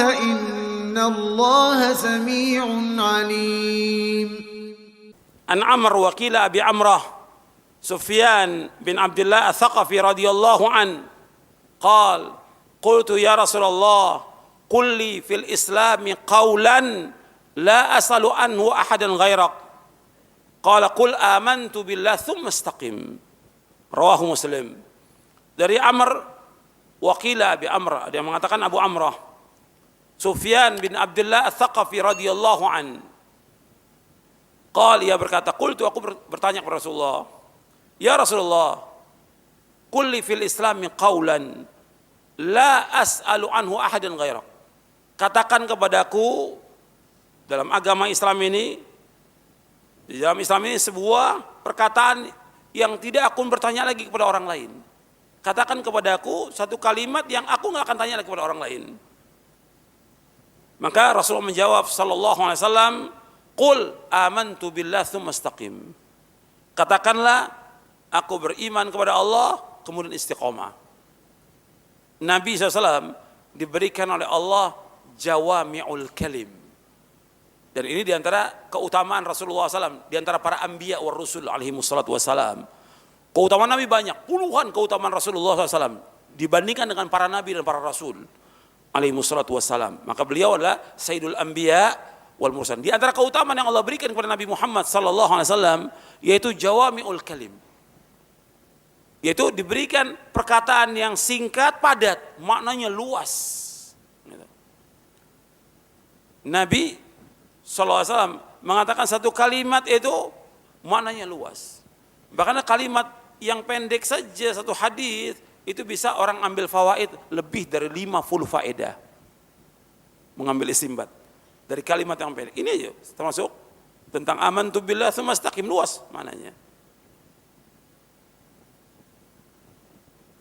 إن الله سميع عليم. عن عمرو وقيل أبي عمرة سفيان بن عبد الله الثقفي رضي الله عنه قال قلت يا رسول الله قل لي في الإسلام قولا لا أسأل عنه أحدا غيرك قال قل آمنت بالله ثم استقم رواه Muslim. Dari Amr waqila Abi Amr, ada yang mengatakan Abu Amrah, Sufyan bin Abdullah Ats-Tsaqafi radhiyallahu an. Qal, ia berkata, qultu, aku bertanya kepada Rasulullah, ya Rasulullah, qul li fil Islam qawlan la as'alu anhu ahadan ghairak. Katakan kepadaku dalam agama Islam ini, di dalam Islam ini sebuah perkataan yang tidak aku bertanya lagi kepada orang lain. Katakan kepadaku satu kalimat yang aku nggak akan tanya lagi kepada orang lain. Maka Rasulullah menjawab sallallahu alaihi wasallam, qul amantu billah tsumma istaqim. Katakanlah aku beriman kepada Allah kemudian istiqomah. Nabi SAW diberikan oleh Allah jawami'ul kalim. Dan ini diantara keutamaan Rasulullah SAW, diantara para anbiya wa rusul alaihi wassalatu wassalam. Keutamaan Nabi banyak, puluhan keutamaan Rasulullah SAW dibandingkan dengan para Nabi dan para Rasul alaihi wassalatu wassalam. Maka beliau adalah Sayyidul Anbiya wal Mursalin. Di antara keutamaan yang Allah berikan kepada Nabi Muhammad sallallahu alaihi wasallam yaitu jawami'ul kalim. Yaitu diberikan perkataan yang singkat, padat, maknanya luas. Nabi SAW mengatakan satu kalimat itu maknanya luas. Bahkan kalimat yang pendek saja satu hadis itu bisa orang ambil fawaid lebih dari 50 faedah. Mengambil istinbat dari kalimat yang pendek. Ini aja termasuk tentang amantu billah tsumma istaqim, luas maknanya.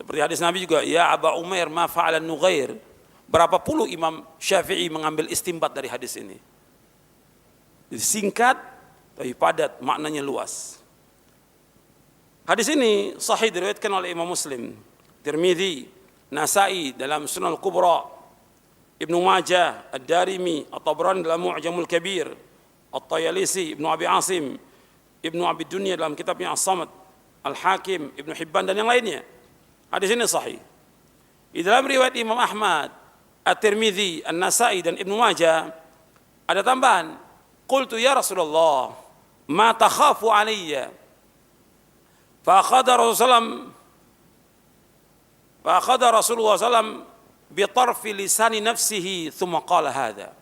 Seperti hadis Nabi juga, ya Aba Umair ma fa'alan nughair. Berapa puluh Imam Syafi'i mengambil istinbat dari hadis ini. Jadi singkat tapi padat, maknanya luas. Hadis ini sahih diriwayatkan oleh Imam Muslim, Tirmidzi, Nasa'i dalam Sunan Al-Kubra, Ibnu Majah, Ad-Darimi, At-Tabrani dalam Mu'jamul Kabir, At-Tayalisi, Ibnu Abi Asim, Ibnu Abi Dunya dalam kitabnya As-Samad, Al-Hakim, Ibnu Hibban dan yang lainnya. Hadis ini sahih. Di dalam riwayat Imam Ahmad, At-Tirmidzi, An-Nasa'i dan Ibnu Majah ada tambahan, qultu ya Rasulullah, ma takhafu alayya? Fa akhadha Rasulullah sallam bi tarfi lisani nafsihi thumma qala hadha.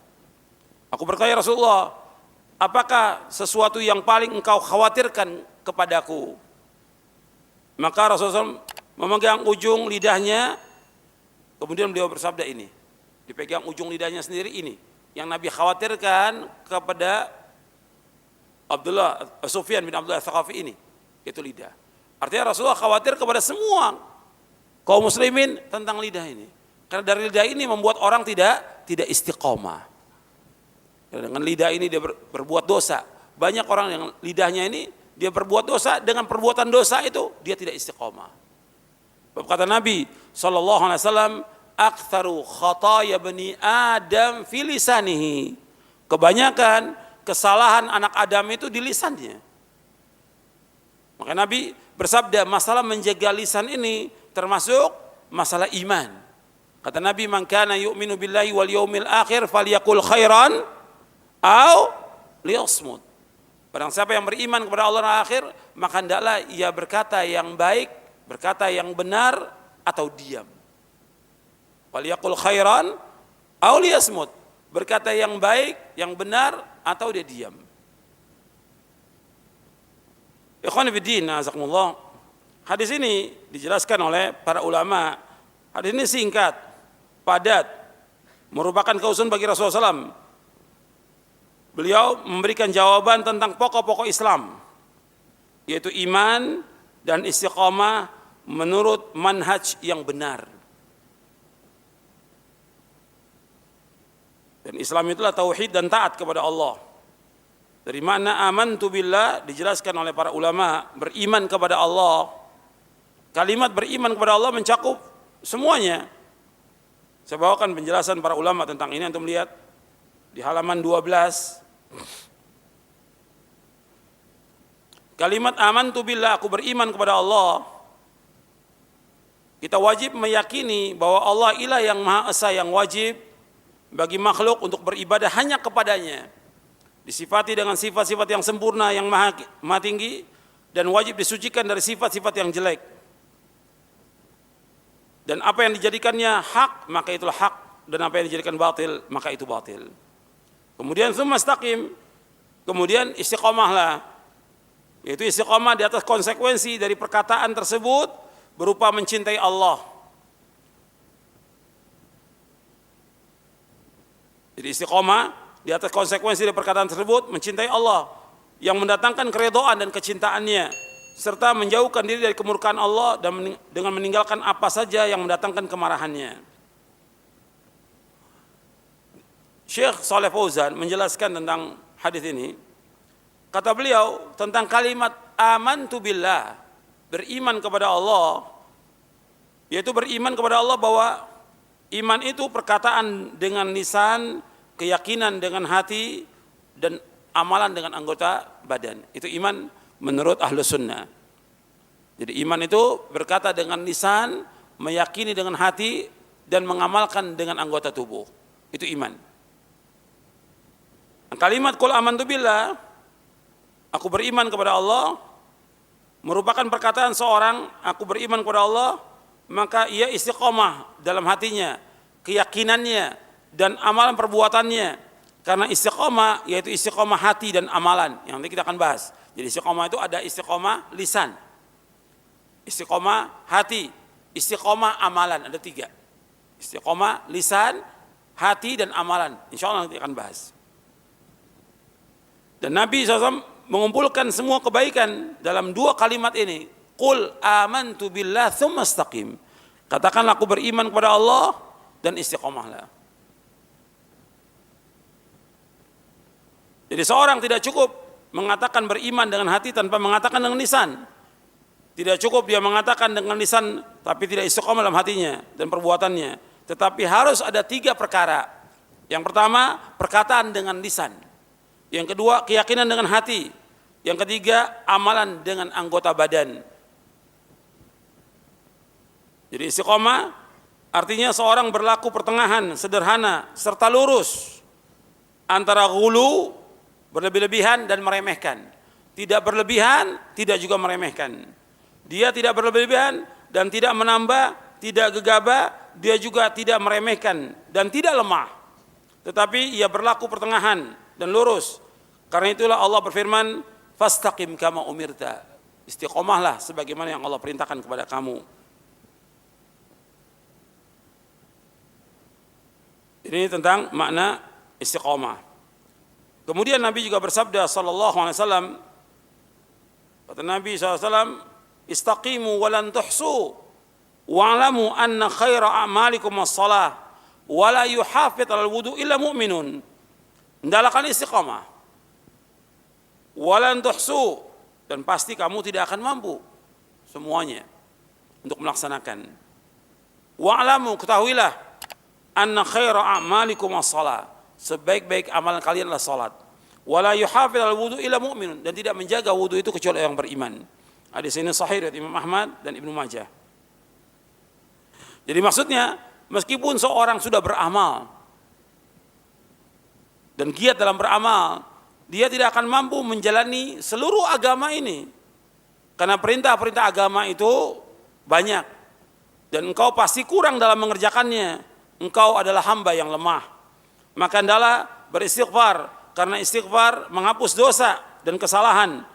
Aku bertanya Rasulullah, apakah sesuatu yang paling engkau khawatirkan kepadaku? Maka Rasulullah memegang ujung lidahnya, kemudian beliau bersabda ini, dipegang ujung lidahnya sendiri ini, yang Nabi khawatirkan kepada Sufyan bin Abdullah Ats-Tsaqafi ini, itu lidah. Artinya Rasulullah khawatir kepada semua kaum muslimin tentang lidah ini. Karena dari lidah ini membuat orang tidak istiqomah. Dengan lidah ini dia berbuat dosa. Banyak orang yang lidahnya ini dia berbuat dosa, dengan perbuatan dosa itu dia tidak istiqomah. Kata Nabi sallallahu alaihi wasallam, aktsaru khataaya bani Adam fi lisanihi. Kebanyakan kesalahan anak Adam itu di lisannya. Maka Nabi bersabda, masalah menjaga lisan ini termasuk masalah iman. Kata Nabi, man kana yu'minu billahi wal yaumil akhir falyaqul khairan au liyasmut. Barang siapa yang beriman kepada Allah dan akhir, maka hendaklah ia berkata yang baik, berkata yang benar atau diam. Falyaqul khairan au liyasmut. Berkata yang baik, yang benar atau dia diam. Ikhwan fillah, azakumullah. Hadis ini dijelaskan oleh para ulama. Hadis ini singkat, padat, merupakan keusuhan bagi Rasulullah SAW. Beliau memberikan jawaban tentang pokok-pokok Islam, yaitu iman dan istiqamah menurut manhaj yang benar. Dan Islam itulah tauhid dan taat kepada Allah. Dari mana amantu billah dijelaskan oleh para ulama, beriman kepada Allah. Kalimat beriman kepada Allah mencakup semuanya. Saya bawakan penjelasan para ulama tentang ini, antum lihat di halaman 12. Kalimat amantu billah, aku beriman kepada Allah. Kita wajib meyakini bahwa Allah ilah yang Maha Esa, yang wajib bagi makhluk untuk beribadah hanya kepadanya. Disifati dengan sifat-sifat yang sempurna, yang maha tinggi, dan wajib disucikan dari sifat-sifat yang jelek. Dan apa yang dijadikannya hak, maka itulah hak, dan apa yang dijadikan batil, maka itu batil. Kemudian tsumma istaqim, kemudian istiqomahlah, yaitu istiqomah di atas konsekuensi dari perkataan tersebut berupa mencintai Allah. Jadi istiqomah di atas konsekuensi dari perkataan tersebut mencintai Allah yang mendatangkan keridhaan dan kecintaannya, serta menjauhkan diri dari kemurkaan Allah dan dengan meninggalkan apa saja yang mendatangkan kemarahannya. Syekh Shalih Fauzan menjelaskan tentang hadis ini. Kata beliau tentang kalimat amantu billah, beriman kepada Allah, yaitu beriman kepada Allah bahwa iman itu perkataan dengan lisan, keyakinan dengan hati, dan amalan dengan anggota badan. Itu iman menurut ahlu sunnah. Jadi iman itu berkata dengan lisan, meyakini dengan hati, dan mengamalkan dengan anggota tubuh. Itu iman. Kalimat qul amantu billah, aku beriman kepada Allah, merupakan perkataan seorang, aku beriman kepada Allah, maka ia istiqomah dalam hatinya, keyakinannya, dan amalan perbuatannya. Karena istiqomah yaitu istiqomah hati dan amalan yang nanti kita akan bahas. Jadi istiqomah itu ada istiqomah lisan, istiqomah hati, istiqomah amalan, ada 3. Istiqomah lisan, hati, dan amalan. Insya Allah nanti akan bahas. Dan Nabi SAW mengumpulkan semua kebaikan dalam 2 kalimat ini. Qul amantu billah tsumma istaqim. Katakanlah aku beriman kepada Allah dan istiqomahlah. Jadi seorang tidak cukup mengatakan beriman dengan hati tanpa mengatakan dengan lisan. Tidak cukup dia mengatakan dengan lisan tapi tidak istiqomah dalam hatinya dan perbuatannya. Tetapi harus ada 3 perkara. Yang pertama, perkataan dengan lisan. Yang kedua, keyakinan dengan hati. Yang ketiga, amalan dengan anggota badan. Jadi istiqomah artinya seorang berlaku pertengahan, sederhana, serta lurus antara ghulu, berlebih-lebihan, dan meremehkan. Tidak berlebihan, tidak juga meremehkan. Dia tidak berlebihan dan tidak menambah, tidak gegabah, dia juga tidak meremehkan dan tidak lemah. Tetapi ia berlaku pertengahan dan lurus. Karena itulah Allah berfirman, fastaqim kama umirta. Istiqomahlah sebagaimana yang Allah perintahkan kepada kamu. Ini tentang makna istiqomah. Kemudian Nabi juga bersabda sallallahu alaihi wasallam, kata Nabi SAW, istaqimu walan tuhsu wa'lamu anna khaira a'malikum as-salah wa la yuhafid 'alal wudu illa mu'minun. Hendaklah istiqamah. Walan tuhsu, dan pasti kamu tidak akan mampu semuanya untuk melaksanakan. Wa'lamu, ketahuilah, anna khaira a'malikum as-salah, sebaik-baik amalan kalian adalah salat. Wala yuhafidz al-wudu illa mu'minun, dan tidak menjaga wudu itu kecuali orang beriman. Hadis ini sahih dari Imam Ahmad dan Ibnu Majah. Jadi maksudnya, meskipun seorang sudah beramal dan giat dalam beramal, dia tidak akan mampu menjalani seluruh agama ini. Karena perintah-perintah agama itu banyak dan engkau pasti kurang dalam mengerjakannya. Engkau adalah hamba yang lemah. Maka hendaklah beristighfar, karena istighfar menghapus dosa dan kesalahan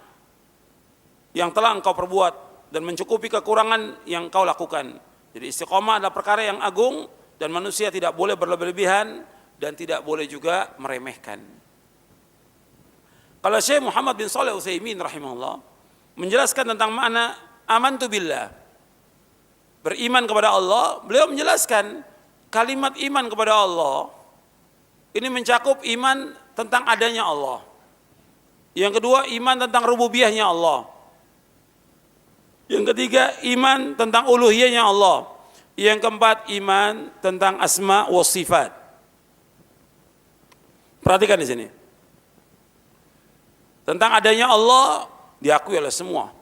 yang telah engkau perbuat dan mencukupi kekurangan yang engkau lakukan. Jadi istiqomah adalah perkara yang agung dan manusia tidak boleh berlebihan dan tidak boleh juga meremehkan. Kalau Syekh Muhammad bin Shalih Al-Utsaimin rahimahullah menjelaskan tentang makna amantu billah, beriman kepada Allah, beliau menjelaskan kalimat iman kepada Allah ini mencakup iman tentang adanya Allah. Yang kedua, iman tentang rububiyahnya Allah. Yang ketiga, iman tentang uluhiyahnya Allah. Yang keempat, iman tentang asma wa sifat. Perhatikan di sini. Tentang adanya Allah diakui oleh semua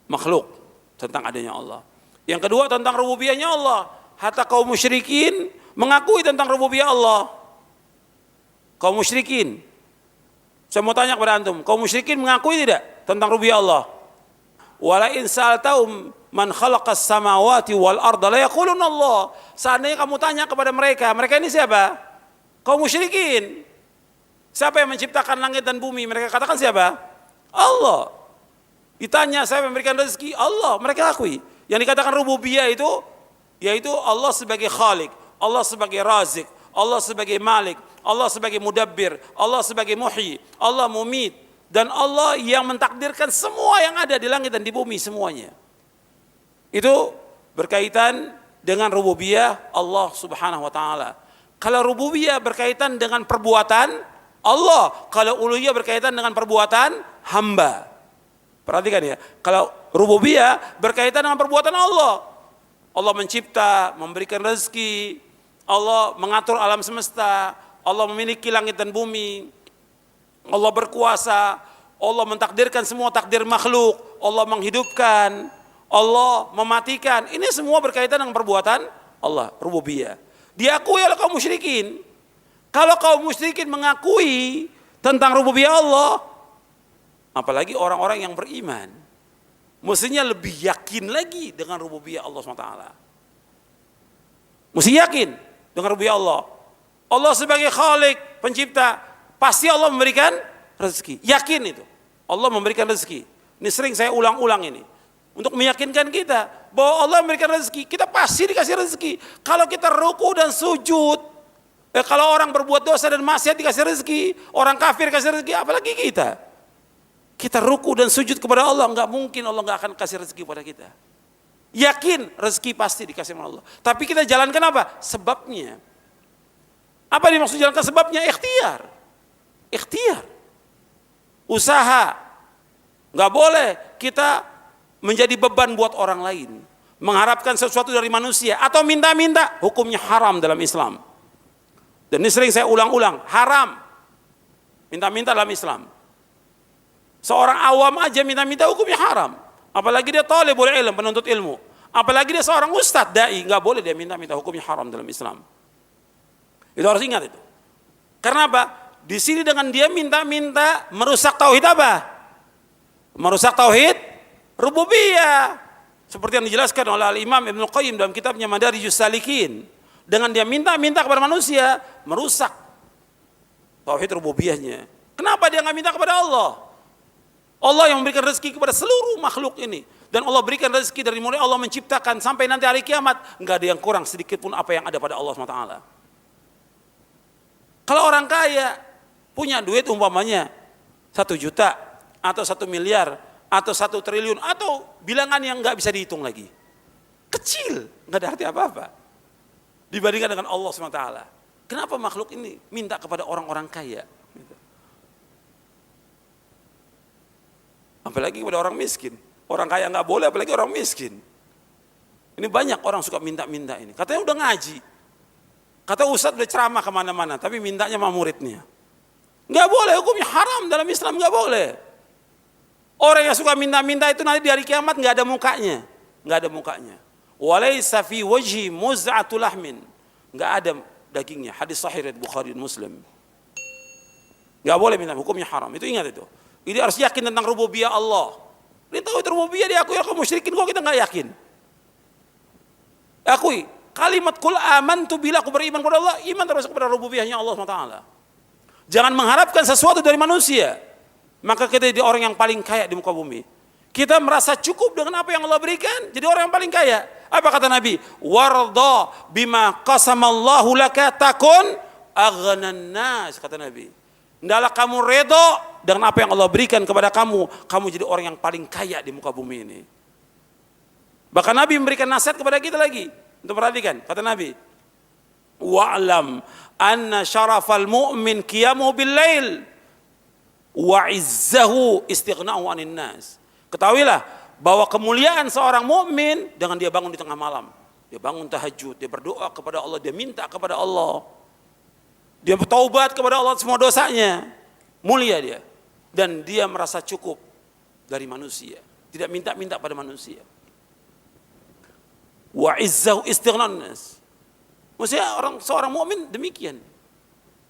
makhluk tentang adanya Allah. Yang kedua tentang rububiyahnya Allah. Hatta kaum musyrikin mengakui tentang rububiyah Allah. Kaum musyrikin. Saya mau tanya kepada antum, kaum musyrikin mengakui tidak tentang rububiyah Allah? Wala in sa'altahum man khalaqas samawati wal arda la yaquluna Allah. Seandainya kamu tanya kepada mereka, mereka ini siapa? Kaum musyrikin. Siapa yang menciptakan langit dan bumi? Mereka katakan siapa? Allah. Ditanya siapa yang memberikan rezeki? Allah. Mereka akui. Yang dikatakan rububiyah itu yaitu Allah sebagai khalik, Allah sebagai razik, Allah sebagai malik, Allah sebagai mudabbir, Allah sebagai muhyi, Allah mumit, dan Allah yang mentakdirkan semua yang ada di langit dan di bumi semuanya. Itu berkaitan dengan rububiyah Allah Subhanahu wa taala. Kalau rububiyah berkaitan dengan perbuatan Allah, kalau uluhiyah berkaitan dengan perbuatan hamba. Perhatikan ya, kalau rububiyah berkaitan dengan perbuatan Allah. Allah mencipta, memberikan rezeki, Allah mengatur alam semesta, Allah memiliki langit dan bumi, Allah berkuasa, Allah mentakdirkan semua takdir makhluk, Allah menghidupkan, Allah mematikan. Ini semua berkaitan dengan perbuatan Allah, rububiyah. Diakui oleh kaum musyrikin. Kalau kaum musyrikin mengakui tentang rububiyah Allah, apalagi orang-orang yang beriman, mestinya lebih yakin lagi dengan rububiyah Allah SWT. Mesti yakin dengan rububiyah Allah. Allah sebagai khalik, pencipta, pasti Allah memberikan rezeki. Yakin itu. Allah memberikan rezeki. Ini sering saya ulang-ulang ini. Untuk meyakinkan kita bahwa Allah memberikan rezeki, kita pasti dikasih rezeki. Kalau kita ruku dan sujud, kalau orang berbuat dosa dan maksiat dikasih rezeki, orang kafir dikasih rezeki, apalagi kita. Kita ruku dan sujud kepada Allah, enggak mungkin Allah enggak akan kasih rezeki kepada kita. Yakin rezeki pasti dikasih oleh Allah. Tapi kita jalankan apa? Sebabnya. Apa dimaksud jalankan sebabnya? Ikhtiar. Ikhtiar. Usaha. Enggak boleh kita menjadi beban buat orang lain. Mengharapkan sesuatu dari manusia atau minta-minta, hukumnya haram dalam Islam. Dan ini sering saya ulang-ulang, haram. Minta-minta dalam Islam. Seorang awam aja minta-minta hukumnya haram. Apalagi dia talibul ilm, penuntut ilmu. Apalagi dia seorang ustadz, dai, nggak boleh dia minta-minta, hukumnya haram dalam Islam. Itu harus ingat itu. Karena apa? Di sini dengan dia minta-minta merusak tauhid apa? Merusak tauhid rububiyah. Seperti yang dijelaskan oleh Al-Imam Ibnu Qayyim dalam kitabnya Madarijus Salikin. Dengan dia minta-minta kepada manusia, merusak tauhid rububiyahnya. Kenapa dia nggak minta kepada Allah? Allah yang memberikan rezeki kepada seluruh makhluk ini. Dan Allah berikan rezeki dari mulai Allah menciptakan sampai nanti hari kiamat. Nggak ada yang kurang sedikit pun apa yang ada pada Allah SWT. Kalau orang kaya punya duit umpamanya 1 juta atau 1 miliar atau 1 triliun atau bilangan yang nggak bisa dihitung lagi. Kecil, nggak ada arti apa-apa. Dibandingkan dengan Allah SWT. Kenapa makhluk ini minta kepada orang-orang kaya? Apalagi kepada orang miskin. Orang kaya nggak boleh, apalagi orang miskin. Ini banyak orang suka minta-minta ini. Katanya udah ngaji. Kata ustadz udah ceramah kemana-mana, tapi mintanya sama muridnya. Nggak boleh, hukumnya haram dalam Islam, nggak boleh. Orang yang suka minta-minta itu nanti di hari kiamat nggak ada mukanya. Nggak ada mukanya. Walaysa fi wajhi muz'atu lahmin. Enggak ada dagingnya. Hadis sahih riwayat Bukhari dan Muslim. Enggak boleh minta, hukumnya haram. Itu ingat itu. Ini harus yakin tentang rububiyah Allah. Dia tahu itu rububiyah, diakui oleh kaum musyrikin, kok kita enggak yakin? Akui. Kalimat kul amantu bila aku beriman kepada Allah, iman termasuk kepada rububiyahnya Allah SWT. Jangan mengharapkan sesuatu dari manusia. Maka kita jadi orang yang paling kaya di muka bumi. Kita merasa cukup dengan apa yang Allah berikan, jadi orang yang paling kaya. Apa kata Nabi? Warda bima qasamallahu laka takun aghnan nas, kata Nabi. Hendaklah kamu redha dengan apa yang Allah berikan kepada kamu, kamu jadi orang yang paling kaya di muka bumi ini. Bahkan Nabi memberikan nasihat kepada kita lagi. Untuk perhatikan, kata Nabi, wa'lam anna syarafal mu'min qiyamuhu bil lail wa izzahu istighna'u 'anil nas. Ketahuilah bahwa kemuliaan seorang mukmin dengan dia bangun di tengah malam. Dia bangun tahajud, dia berdoa kepada Allah, dia minta kepada Allah. Dia bertaubat kepada Allah semua dosanya. Mulia dia. Dan dia merasa cukup dari manusia. Tidak minta-minta pada manusia. Wa izzahu istighnan nas. Maksudnya seorang mukmin demikian.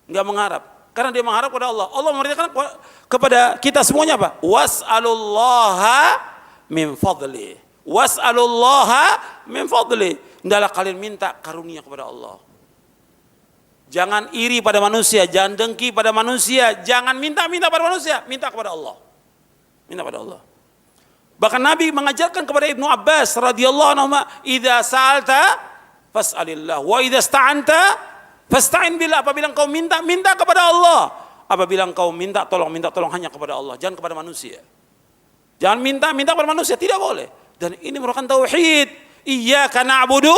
Enggak mengharap. Karena dia mengharap kepada Allah. Allah memerintahkan kepada kita semuanya apa? Was'alullaha min fadli. Was'alullaha min fadli. Hendaklah kalian minta karunia kepada Allah. Jangan iri pada manusia, jangan dengki pada manusia, jangan minta-minta pada manusia, minta kepada Allah. Minta kepada Allah. Bahkan Nabi mengajarkan kepada Ibnu Abbas radhiyallahu anhu, "Idza sa'alta fas'alillah wa idza sta'anta fasta'in billah." Apabila engkau minta, minta kepada Allah. Apabila engkau minta tolong hanya kepada Allah, jangan kepada manusia. Jangan minta kepada manusia, tidak boleh. Dan ini merupakan tauhid. Iyyaka na'budu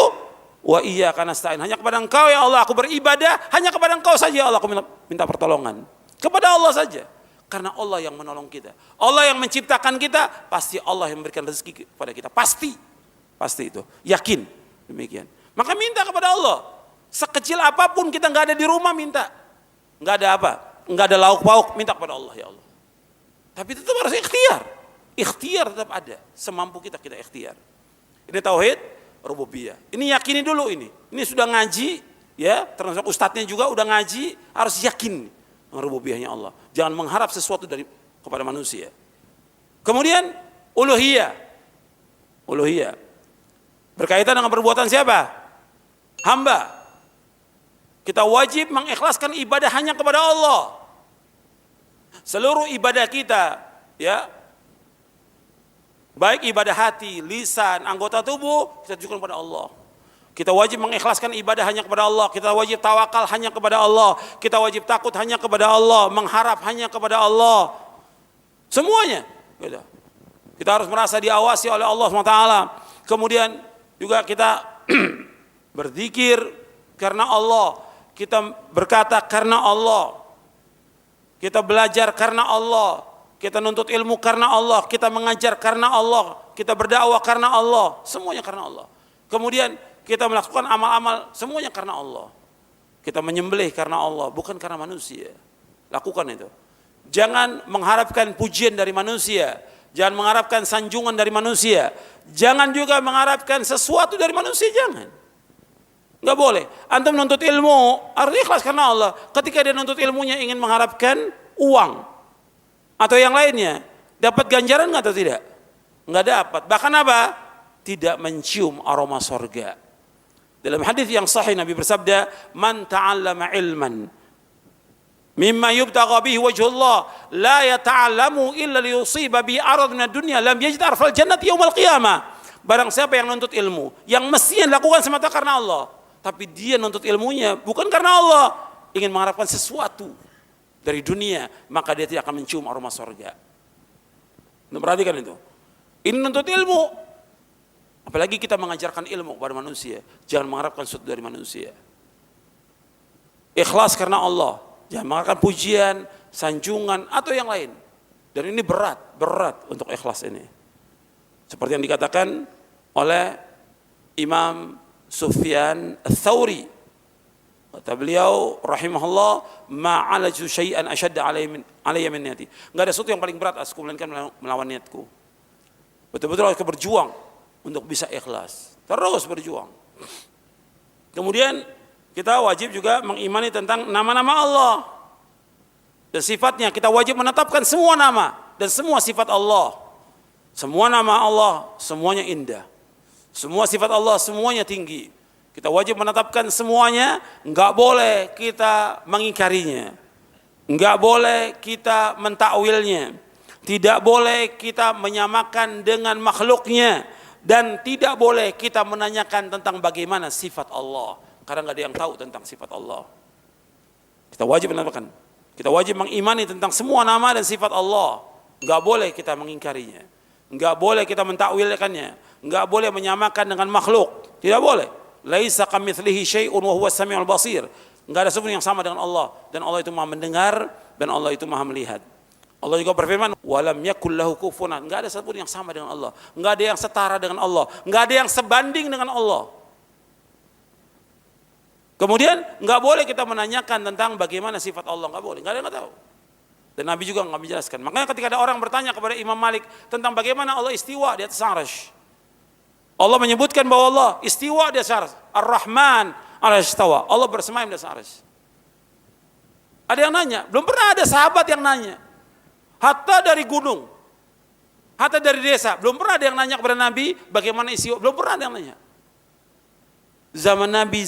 wa iyyaka nasta'in. Hanya kepada Engkau ya Allah aku beribadah, hanya kepada Engkau saja ya Allah aku minta pertolongan. Kepada Allah saja. Karena Allah yang menolong kita. Allah yang menciptakan kita, pasti Allah yang memberikan rezeki kepada kita. Pasti. Pasti itu. Yakin. Demikian. Maka minta kepada Allah. Sekecil apapun kita nggak ada di rumah minta. Nggak ada apa? Nggak ada lauk pauk, minta kepada Allah ya Allah. Tapi tetap harus ikhtiar. Ikhtiar tetap ada. Semampu kita ikhtiar. Ini tauhid rububiyah. Ini yakini dulu ini. Ini sudah ngaji, ya, termasuk ustadznya juga udah ngaji, harus yakin rububiyahnya Allah. Jangan mengharap sesuatu kepada manusia. Kemudian uluhiyah. Uluhiyah. Berkaitan dengan perbuatan siapa? Hamba. Kita wajib mengikhlaskan ibadah hanya kepada Allah. Seluruh ibadah kita, ya, baik ibadah hati, lisan, anggota tubuh, kita tujukan kepada Allah. Kita wajib mengikhlaskan ibadah hanya kepada Allah. Kita wajib tawakal hanya kepada Allah. Kita wajib takut hanya kepada Allah. Mengharap hanya kepada Allah. Semuanya. Kita harus merasa diawasi oleh Allah SWT. Kemudian juga kita berzikir karena Allah. Kita berkata karena Allah. Kita belajar karena Allah. Kita nuntut ilmu karena Allah. Kita mengajar karena Allah. Kita berdakwah karena Allah. Semuanya karena Allah. Kemudian kita melakukan amal-amal semuanya karena Allah. Kita menyembelih karena Allah, bukan karena manusia. Lakukan itu. Jangan mengharapkan pujian dari manusia. Jangan mengharapkan sanjungan dari manusia. Jangan juga mengharapkan sesuatu dari manusia, jangan. Enggak boleh. Antum menuntut ilmu, harus ikhlas karena Allah. Ketika dia menuntut ilmunya ingin mengharapkan uang atau yang lainnya, dapat ganjaran atau tidak? Enggak dapat. Bahkan apa? Tidak mencium aroma sorga. Dalam hadis yang sahih Nabi bersabda, "Man ta'allama ilman mimma yubtagha bihi wajhullah la yata'allamu illa liyusiba bi arad min ad-dunya lam yajid arfal jannati yaumil qiyamah." Barang siapa yang nuntut ilmu yang mestinya dilakukan semata karena Allah, tapi dia nuntut ilmunya bukan karena Allah, ingin mengharapkan sesuatu dari dunia, maka dia tidak akan mencium aroma surga. Perhatikan itu. Ini nuntut ilmu. Apalagi kita mengajarkan ilmu kepada manusia, jangan mengharapkan sesuatu dari manusia. Ikhlas karena Allah, jangan mengharapkan pujian, sanjungan atau yang lain. Dan ini berat untuk ikhlas ini. Seperti yang dikatakan oleh Imam Sufyan Ats-Tsauri. Kata beliau rahimahullah, ma'alaju syai'an ashadda alayya min niyati. Enggak ada sesuatu yang paling berat aku melainkan melawan niatku. Betul-betul harus berjuang untuk bisa ikhlas. Terus berjuang. Kemudian kita wajib juga mengimani tentang nama-nama Allah dan sifatnya. Kita wajib menetapkan semua nama dan semua sifat Allah. Semua nama Allah semuanya indah. Semua sifat Allah semuanya tinggi. Kita wajib menetapkan semuanya, enggak boleh kita mengingkarinya. Enggak boleh kita mentakwilnya. Tidak boleh kita menyamakan dengan makhluknya. Dan tidak boleh kita menanyakan tentang bagaimana sifat Allah. Karena enggak ada yang tahu tentang sifat Allah. Kita wajib menetapkan. Kita wajib mengimani tentang semua nama dan sifat Allah. Enggak boleh kita mengingkarinya. Enggak boleh kita mentakwilkannya. Enggak boleh menyamakan dengan makhluk. Tidak boleh. Laisa kamitslihi syai'un wa huwas samiul basir. Enggak ada sesuatu yang sama dengan Allah, dan Allah itu Maha mendengar dan Allah itu Maha melihat. Allah juga berfirman, "Walam yakul lahu kufuwan." Enggak ada sesuatu yang sama dengan Allah. Enggak ada yang setara dengan Allah. Enggak ada yang sebanding dengan Allah. Kemudian nggak boleh kita menanyakan tentang bagaimana sifat Allah, nggak boleh, nggak ada yang nggak tahu. Dan Nabi juga nggak menjelaskan. Makanya ketika ada orang bertanya kepada Imam Malik tentang bagaimana Allah istiwa di atas arsy, Allah menyebutkan bahwa Allah istiwa di atas arsy, Ar-Rahman al-Istawa, Allah bersemayam di atas arsy. Ada yang nanya, belum pernah ada sahabat yang nanya. Hatta dari gunung, hatta dari desa, belum pernah ada yang nanya kepada Nabi bagaimana istiwa, belum pernah ada yang nanya. Zaman Nabi,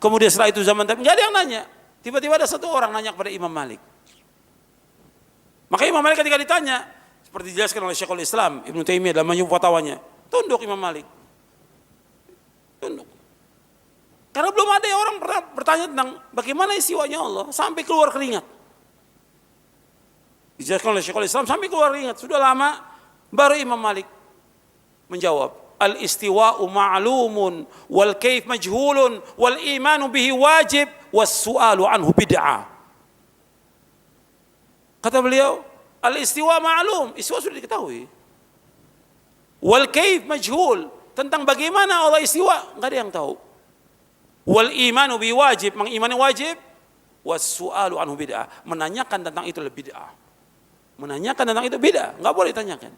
kemudian setelah itu zaman Nabi, nggak ada yang nanya. Tiba-tiba ada satu orang nanya kepada Imam Malik. Maka Imam Malik ketika ditanya, seperti dijelaskan oleh Syekhul Islam Ibnu Taimiyah dalam Majmu' Fatawanya, tunduk Imam Malik. Tunduk. Karena belum ada orang pernah bertanya tentang bagaimana istiwanya Allah sampai keluar keringat. Dijelaskan oleh Syekhul Islam sampai keluar keringat. Sudah lama baru Imam Malik menjawab, al-istiwa'u ma'lumun wal kaif majhulun wal imanu bihi wajib was su'alu anhu bid'ah. Kata beliau, al-istiwa ma'lum, istiwa sudah diketahui. Wal kaif majhul, tentang bagaimana Allah istiwa enggak ada yang tahu. Wal imanu bi wajib, mengimani wajib, was su'alu anhu bid'ah, menanyakan tentang itu lebih bid'ah. Menanyakan tentang itu bid'ah, enggak boleh ditanyakan.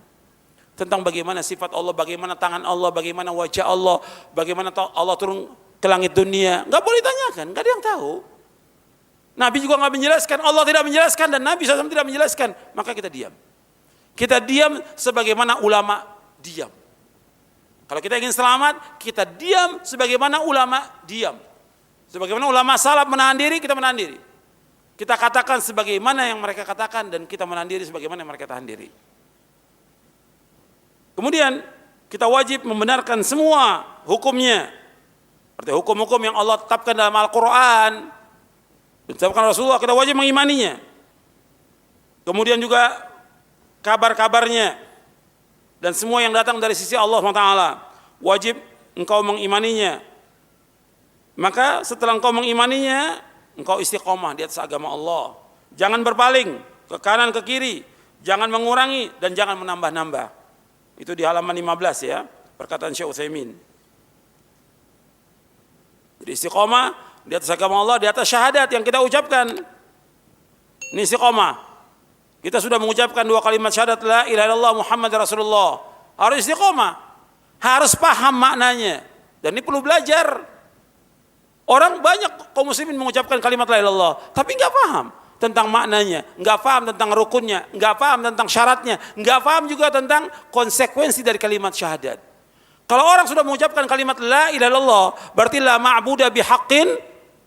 Tentang bagaimana sifat Allah, bagaimana tangan Allah, bagaimana wajah Allah, bagaimana Allah turun ke langit dunia, enggak boleh ditanyakan, enggak ada yang tahu. Nabi juga nggak menjelaskan, Allah tidak menjelaskan, dan Nabi SAW tidak menjelaskan, maka kita diam. Kita diam sebagaimana ulama diam. Kalau kita ingin selamat, kita diam sebagaimana ulama diam. Sebagaimana ulama salaf menahan diri, kita menahan diri. Kita katakan sebagaimana yang mereka katakan, dan kita menahan diri sebagaimana yang mereka tahan diri. Kemudian kita wajib membenarkan semua hukumnya. Seperti hukum-hukum yang Allah tetapkan dalam Al-Quran, ditetapkan Rasulullah, kita wajib mengimaninya. Kemudian juga kabar-kabarnya dan semua yang datang dari sisi Allah SWT, wajib engkau mengimaninya. Maka setelah engkau mengimaninya, engkau istiqomah di atas agama Allah. Jangan berpaling ke kanan ke kiri, jangan mengurangi dan jangan menambah-nambah. Itu di halaman 15 ya, perkataan Syekh Utsaimin. Jadi istiqomah di atas agama Allah, di atas syahadat yang kita ucapkan. Ini istiqomah. Kita sudah mengucapkan 2 kalimat syahadat la ilaha illallah Muhammad Rasulullah. Harus istiqomah. Harus paham maknanya. Dan ini perlu belajar. Orang banyak kaum muslimin mengucapkan kalimat la ilaha illallah, tapi enggak paham tentang maknanya, enggak paham tentang rukunnya, enggak paham tentang syaratnya, enggak paham juga tentang konsekuensi dari kalimat syahadat. Kalau orang sudah mengucapkan kalimat la ilaha illallah, berarti la ma'budu bihaqqin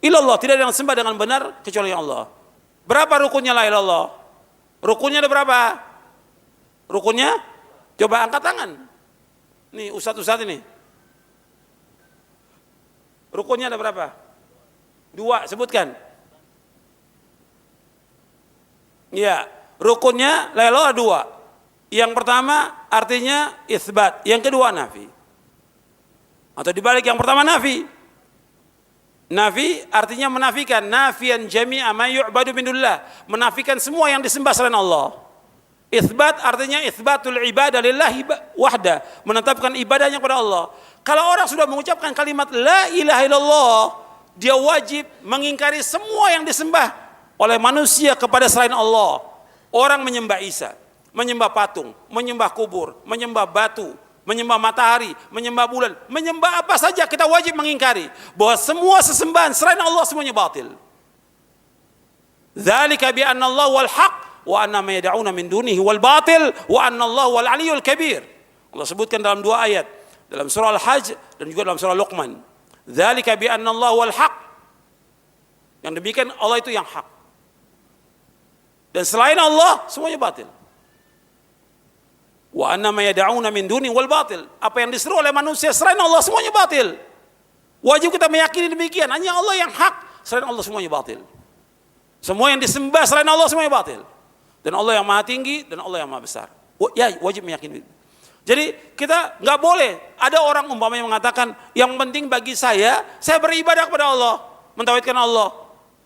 illallah, tidak ada yang sembah dengan benar kecuali Allah. Berapa rukunnya la ilaha illallah? Rukunnya ada berapa? Rukunnya? Coba angkat tangan. Nih ustaz-ustaz ini. Rukunnya ada berapa? 2, sebutkan. Iya, rukunnya la ilaha illallah 2. Yang pertama artinya itsbat, yang kedua nafi. Atau dibalik, yang pertama nafi. Nafi artinya menafikan, nafian jami'a ma yu'badu min dunillah, menafikan semua yang disembah selain Allah. Itsbat artinya itsbatul ibadah lillahi wahda, menetapkan ibadahnya kepada Allah. Kalau orang sudah mengucapkan kalimat la ilaha illallah, dia wajib mengingkari semua yang disembah oleh manusia kepada selain Allah. Orang menyembah Isa, menyembah patung, menyembah kubur, menyembah batu, menyembah matahari, menyembah bulan, menyembah apa saja, kita wajib mengingkari bahwa semua sesembahan selain Allah semuanya batil. Dzalika bi anna Allah wal haq wa anna ma yad'una min dunihi wal batil wa anna Allah wal aliyyul kabir. Allah sebutkan dalam 2 ayat, dalam surah Al-Hajj dan juga dalam surah Luqman. Dzalika bi anna Allah wal haq. Yang demikian Allah itu yang hak. Dan selain Allah semuanya batil. Wa anna ma yad'una min duni wal batil. Apa yang diseru oleh manusia selain Allah semuanya batil. Wajib kita meyakini demikian. Hanya Allah yang hak, selain Allah semuanya batil. Semua yang disembah selain Allah semuanya batil. Dan Allah yang Maha Tinggi dan Allah yang Maha Besar. Ya, wajib meyakini. Jadi kita nggak boleh ada orang umpamanya mengatakan yang penting bagi saya beribadah kepada Allah, mentauhidkan Allah.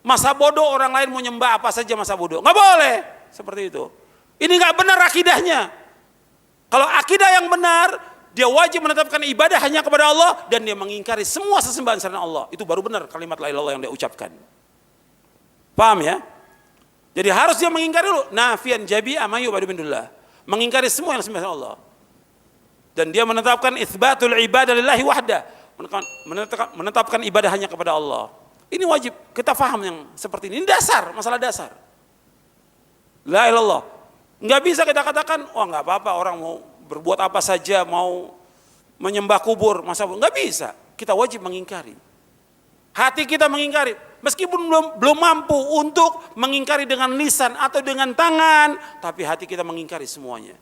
Masa bodoh orang lain mau nyembah apa saja masa bodoh. Nggak boleh seperti itu. Ini nggak benar akidahnya. Kalau akidah yang benar, dia wajib menetapkan ibadah hanya kepada Allah dan dia mengingkari semua sesembahan selain Allah. Itu baru benar kalimat la ilaha illallah yang dia ucapkan. Paham ya? Jadi harus dia mengingkari dulu nafian jabi'a ma yu'badu min dunillah. Mengingkari semua yang disembah selain Allah. Dan dia menetapkan itsbatul ibadah lillahi wahda. Menetapkan ibadah hanya kepada Allah. Ini wajib kita faham yang seperti ini. Ini dasar, masalah dasar. La ilaha illallah. Enggak bisa kita katakan, wah enggak apa-apa orang mau berbuat apa saja, mau menyembah kubur, masa enggak bisa. Kita wajib mengingkari. Hati kita mengingkari, meskipun belum mampu untuk mengingkari dengan lisan atau dengan tangan, tapi hati kita mengingkari semuanya.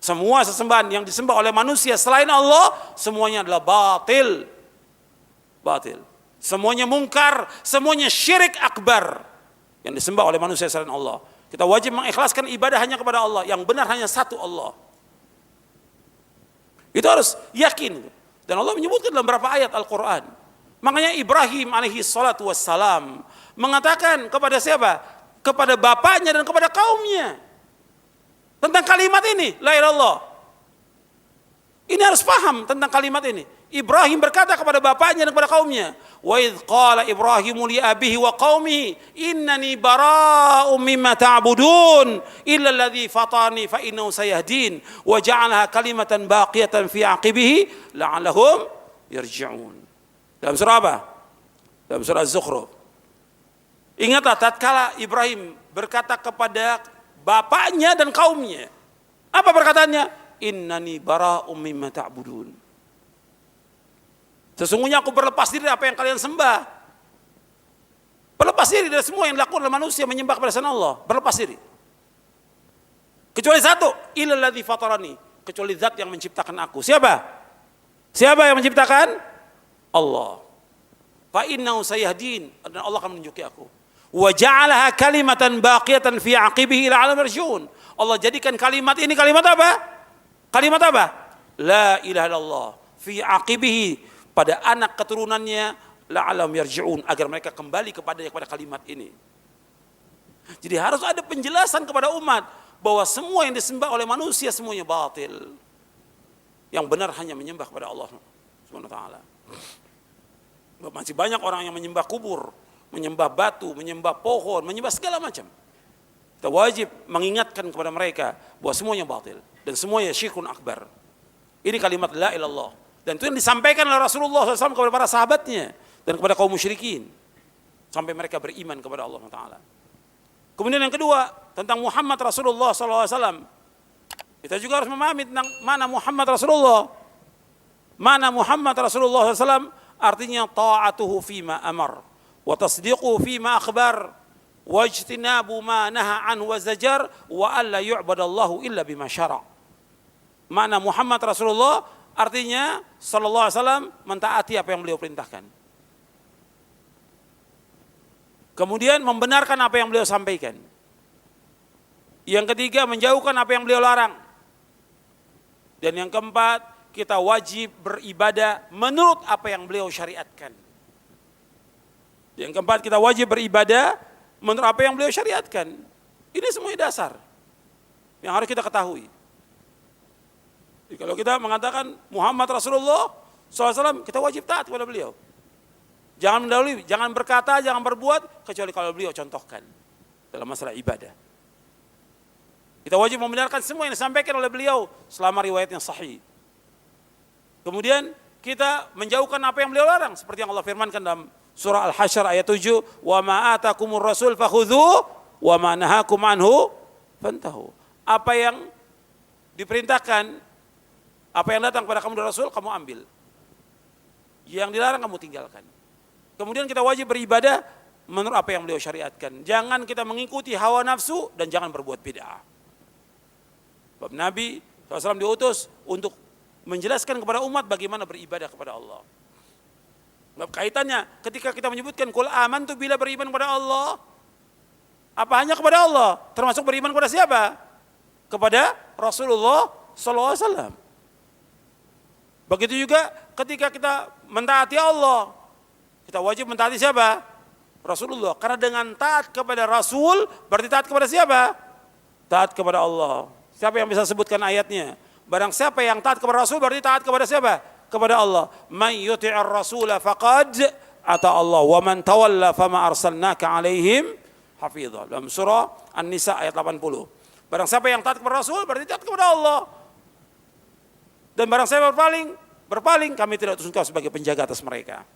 Semua sesembahan yang disembah oleh manusia selain Allah, semuanya adalah batil. Batil. Semuanya mungkar, semuanya syirik akbar yang disembah oleh manusia selain Allah. Kita wajib mengikhlaskan ibadah hanya kepada Allah, yang benar hanya satu Allah. Itu harus yakin. Dan Allah menyebutkan dalam beberapa ayat Al-Quran. Makanya Ibrahim alaihi salatu wassalam mengatakan kepada siapa? Kepada bapaknya dan kepada kaumnya. Tentang kalimat ini, la ilaha illallah. Ini harus paham tentang kalimat ini. Ibrahim berkata kepada bapaknya dan kepada kaumnya, wa idz qala Ibrahimu li abihi wa qaumihi innani bara'um mimma ta'budun illa alladhi fatani fa innahu sayahdin wa ja'alaha kalimatan baqiyatan fi aqibihi la'allahum yarji'un. Dalam surah apa? Dalam surah Az-Zukhruf. Ingatlah tatkala Ibrahim berkata kepada bapaknya dan kaumnya. Apa perkataannya? Innani bara'um mimma ta'budun. Sesungguhnya aku berlepas diri dari apa yang kalian sembah. Berlepas diri dari semua yang dilakukan oleh manusia menyembah kepada selain Allah. Berlepas diri. Kecuali satu, illal ladzi fatarani, kecuali zat yang menciptakan aku. Siapa? Siapa yang menciptakan? Allah. Fa innahu sayahdin, dan Allah akan menunjuki aku. Wa ja'alaha kalimatan baqiyatan fi aqibihi la'alam yarji'un. Allah jadikan kalimat ini kalimat apa? Kalimat apa? La ilaha illallah fi aqibihi, pada anak keturunannya la'alam yarji'un, agar mereka kembali kepada kalimat ini. Jadi harus ada penjelasan kepada umat bahwa semua yang disembah oleh manusia semuanya batil. Yang benar hanya menyembah kepada Allah Subhanahu wa taala. Masih banyak orang yang menyembah kubur, menyembah batu, menyembah pohon, menyembah segala macam. Kita wajib mengingatkan kepada mereka bahwa semuanya batil dan semuanya syirkun akbar. Ini kalimat la ilallah. Dan itu yang disampaikan oleh Rasulullah SAW kepada para sahabatnya dan kepada kaum musyrikin sampai mereka beriman kepada Allah Taala. Kemudian yang kedua tentang Muhammad Rasulullah SAW, kita juga harus memahami tentang mana Muhammad Rasulullah. Mana Muhammad Rasulullah SAW artinya ta'atuhu fima amar wa tasdiquhu fima akhbar wa ijtinabu ma naha anhu wa zajar wa alla yu'badallahu illa bima syara'. Mana Muhammad Rasulullah artinya sallallahu alaihi wasallam mentaati apa yang beliau perintahkan. Kemudian membenarkan apa yang beliau sampaikan. Yang ketiga menjauhkan apa yang beliau larang. Dan yang keempat kita wajib beribadah menurut apa yang beliau syariatkan. Yang keempat kita wajib beribadah menurut apa yang beliau syariatkan. Ini semua dasar yang harus kita ketahui. Jadi kalau kita mengatakan Muhammad Rasulullah SAW, kita wajib taat kepada beliau. Jangan mendahului, jangan berkata, jangan berbuat, kecuali kalau beliau contohkan dalam masalah ibadah. Kita wajib membenarkan semua yang disampaikan oleh beliau selama riwayatnya sahih. Kemudian kita menjauhkan apa yang beliau larang, seperti yang Allah firmankan dalam surah Al-Hasyr ayat 7, wa ma atakumur rasul fakhudhu wa ma nahakum anhu fantahu. Apa yang diperintahkan, apa yang datang kepada kamu dari Rasul, kamu ambil. Yang dilarang kamu tinggalkan. Kemudian kita wajib beribadah menurut apa yang beliau syariatkan. Jangan kita mengikuti hawa nafsu dan jangan berbuat bid'ah. Sebab Nabi SAW diutus untuk menjelaskan kepada umat bagaimana beribadah kepada Allah. Sebab kaitannya ketika kita menyebutkan qul amantu, bila beriman kepada Allah, apa hanya kepada Allah? Termasuk beriman kepada siapa? Kepada Rasulullah SAW. Begitu juga ketika kita mentaati Allah, kita wajib mentaati siapa? Rasulullah. Karena dengan taat kepada Rasul, berarti taat kepada siapa? Taat kepada Allah. Siapa yang bisa sebutkan ayatnya? Barang siapa yang taat kepada Rasul berarti taat kepada siapa? Kepada Allah. Man yuti'ir rasula faqad ata Allah wa man tawalla fama arsalnaka alaihim hafizah. Dalam surah An-Nisa ayat 80. Barang siapa yang taat kepada Rasul berarti taat kepada Allah. Dan barang siapa berpaling, kami tidak utus engkau sebagai penjaga atas mereka.